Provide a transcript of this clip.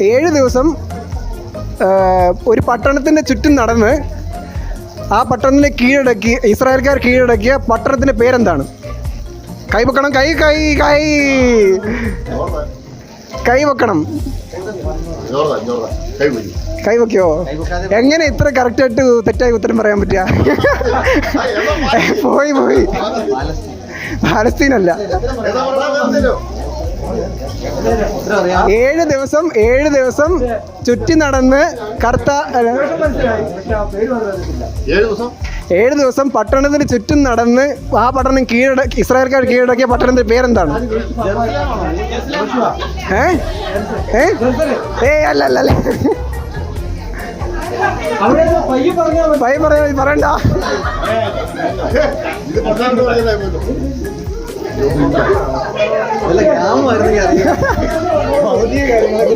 7 ദിവസം ഒരു പട്ടണത്തിൻ്റെ ചുറ്റും നടന്ന് ആ പട്ടണത്തിനെ ഇസ്രായേൽക്കാർ കീഴടക്കിയ പട്ടണത്തിൻ്റെ പേരെന്താണ്? കൈ വെക്കണം, കൈ കൈ കൈ കൈ വെക്കണം. കൈ വെക്കോ? എങ്ങനെ ഇത്ര കറക്റ്റായിട്ട് തെറ്റായി ഉത്തരം പറയാൻ പറ്റുക? പോയി പാലസ്തീനല്ല. 7 ദിവസം ചുറ്റി നടന്ന് 7 ദിവസം പട്ടണത്തിന് ചുറ്റും നടന്ന് ആ പട്ടണം ഇസ്രായേൽക്കാർ കീഴടക്കിയ പട്ടണത്തിന്റെ പേരെന്താണ്? അല്ല പറയണ്ട.